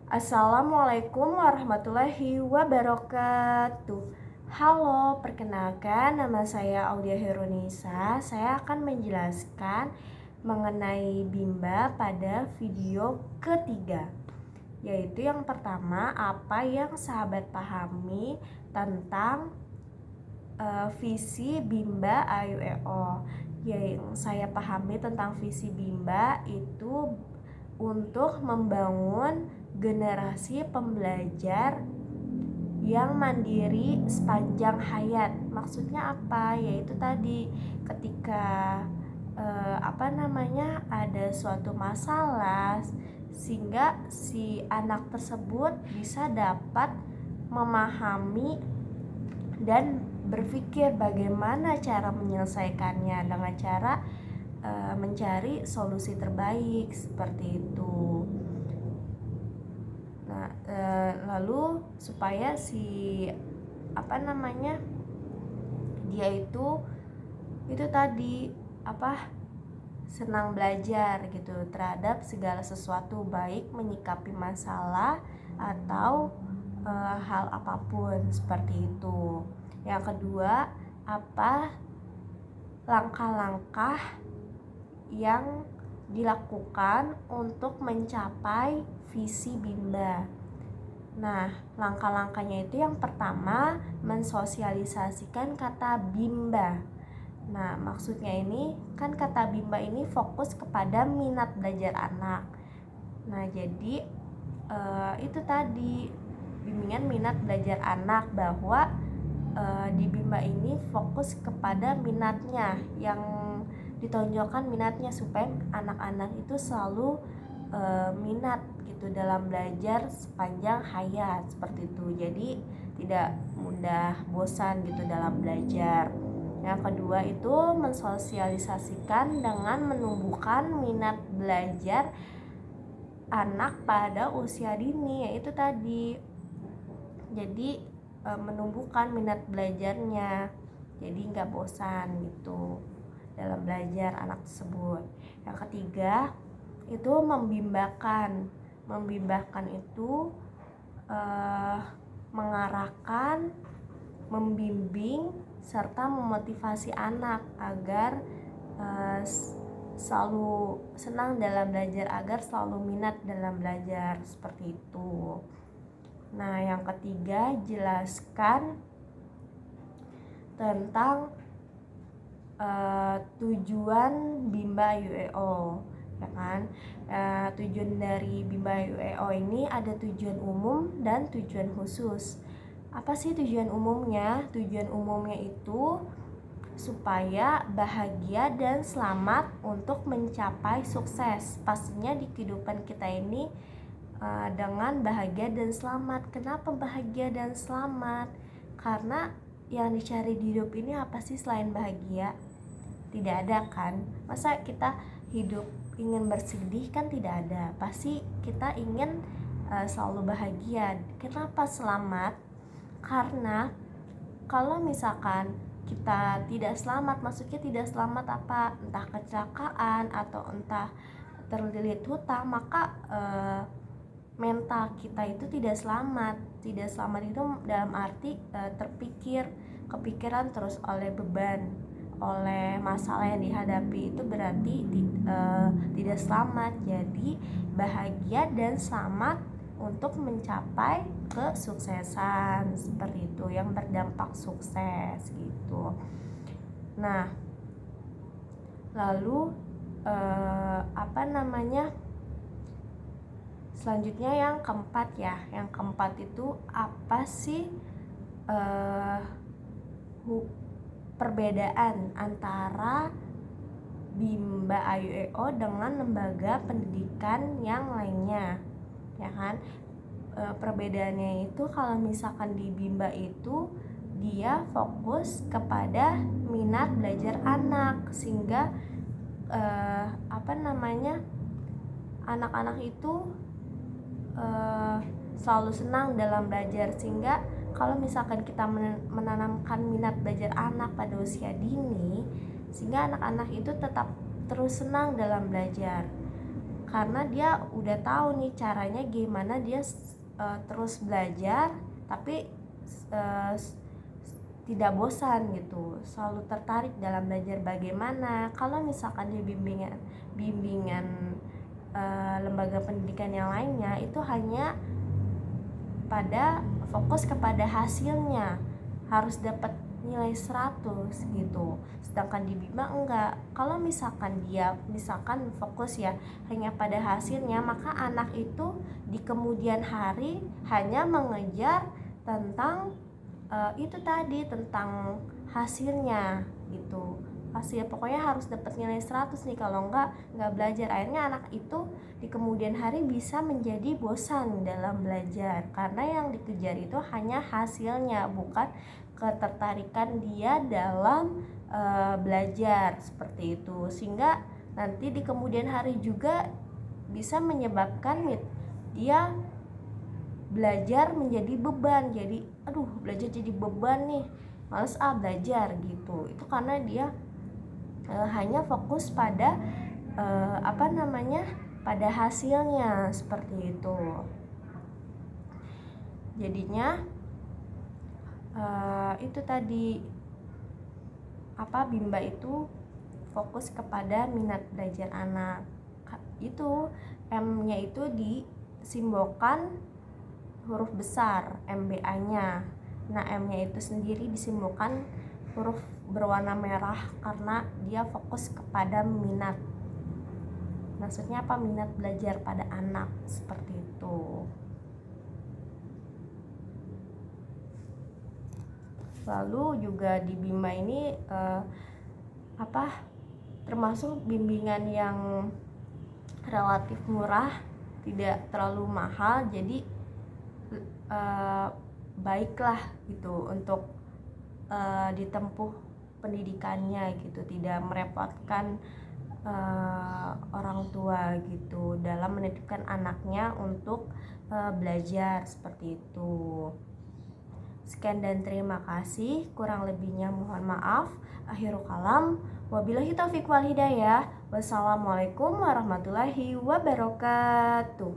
Assalamualaikum warahmatullahi wabarakatuh. Halo, perkenalkan nama saya Audia Heronisa. Saya akan menjelaskan mengenai Bimba pada video ketiga. Yaitu yang pertama, apa yang sahabat pahami tentang visi Bimba AUEO. Yang saya pahami tentang visi Bimba itu untuk membangun generasi pembelajar yang mandiri sepanjang hayat. Maksudnya apa? Yaitu tadi ketika ada suatu masalah, sehingga si anak tersebut bisa dapat memahami dan berpikir bagaimana cara menyelesaikannya dengan cara mencari solusi terbaik seperti itu. Nah, lalu supaya dia itu tadi senang belajar gitu terhadap segala sesuatu, baik menyikapi masalah atau hal apapun seperti itu. Yang kedua, apa langkah-langkah yang dilakukan untuk mencapai visi Bimba. Nah, langkah-langkahnya itu yang pertama, mensosialisasikan kata Bimba. Nah, maksudnya ini kan kata Bimba ini fokus kepada minat belajar anak. Nah, jadi itu tadi bimbingan minat belajar anak, bahwa di Bimba ini fokus kepada minatnya, yang ditonjolkan minatnya supaya anak-anak itu selalu minat gitu dalam belajar sepanjang hayat seperti itu. Jadi tidak mudah bosan gitu dalam belajar. Yang kedua itu mensosialisasikan dengan menumbuhkan minat belajar anak pada usia dini, yaitu tadi. Jadi menumbuhkan minat belajarnya, jadi nggak bosan gitu dalam belajar anak tersebut. Yang ketiga itu membimbakan. Membimbakan itu mengarahkan, membimbing serta memotivasi anak agar selalu senang dalam belajar, agar selalu minat dalam belajar seperti itu. Nah, yang ketiga, jelaskan tentang tujuan Bimba UEO, ya kan? Tujuan dari Bimba UEO ini ada tujuan umum dan tujuan khusus. Apa sih tujuan umumnya? Tujuan umumnya itu supaya bahagia dan selamat untuk mencapai sukses. Pastinya di kehidupan kita ini dengan bahagia dan selamat. Kenapa bahagia dan selamat? Karena yang dicari di hidup ini apa sih selain bahagia? Tidak ada kan? Masa kita hidup ingin bersedih? Kan tidak ada. Pasti kita ingin selalu bahagia. Kenapa selamat? Karena kalau misalkan kita tidak selamat, maksudnya tidak selamat apa? Entah kecelakaan atau entah terlilit hutang, maka mental kita itu tidak selamat. Tidak selamat itu dalam arti kepikiran terus oleh beban, oleh masalah yang dihadapi, itu berarti tidak selamat. Jadi bahagia dan selamat untuk mencapai kesuksesan seperti itu, yang berdampak sukses gitu. Nah, lalu selanjutnya yang keempat ya. Yang keempat itu apa sih perbedaan antara Bimba AUEO dengan lembaga pendidikan yang lainnya, ya kan? Perbedaannya itu kalau misalkan di Bimba itu dia fokus kepada minat belajar anak, sehingga anak-anak itu selalu senang dalam belajar. Sehingga kalau misalkan kita menanamkan minat belajar anak pada usia dini, sehingga anak-anak itu tetap terus senang dalam belajar. karena dia udah tahu nih caranya gimana dia terus belajar tapi tidak bosan gitu, selalu tertarik dalam belajar. Bagaimana kalau misalkan di bimbingan lembaga pendidikan yang lainnya itu hanya pada fokus kepada hasilnya, harus dapat nilai 100 gitu. Sedangkan di Bima enggak. Kalau misalkan dia fokus ya hanya pada hasilnya, maka anak itu di kemudian hari hanya mengejar tentang itu tadi, tentang hasilnya gitu. Hasil pokoknya harus dapat nilai 100 nih, kalau enggak belajar. Akhirnya anak itu di kemudian hari bisa menjadi bosan dalam belajar karena yang dikejar itu hanya hasilnya, bukan ketertarikan dia dalam belajar seperti itu. Sehingga nanti di kemudian hari juga bisa menyebabkan dia belajar menjadi beban. Jadi belajar jadi beban nih, males belajar gitu. Itu karena dia hanya fokus pada pada hasilnya seperti itu. Jadinya itu tadi Bimba itu fokus kepada minat belajar anak. Itu M-nya itu disimbolkan huruf besar, MBA-nya. Nah, M-nya itu sendiri disimbolkan huruf berwarna merah karena dia fokus kepada minat. Maksudnya minat belajar pada anak seperti itu. Lalu juga di Bima ini termasuk bimbingan yang relatif murah, tidak terlalu mahal, jadi baiklah gitu untuk ditempuh pendidikannya gitu, tidak merepotkan orang tua gitu dalam menitipkan anaknya untuk belajar seperti itu. Sekian dan terima kasih, kurang lebihnya mohon maaf. Akhirul kalam, wabillahi taufiq wal hidayah. Wassalamualaikum warahmatullahi wabarakatuh.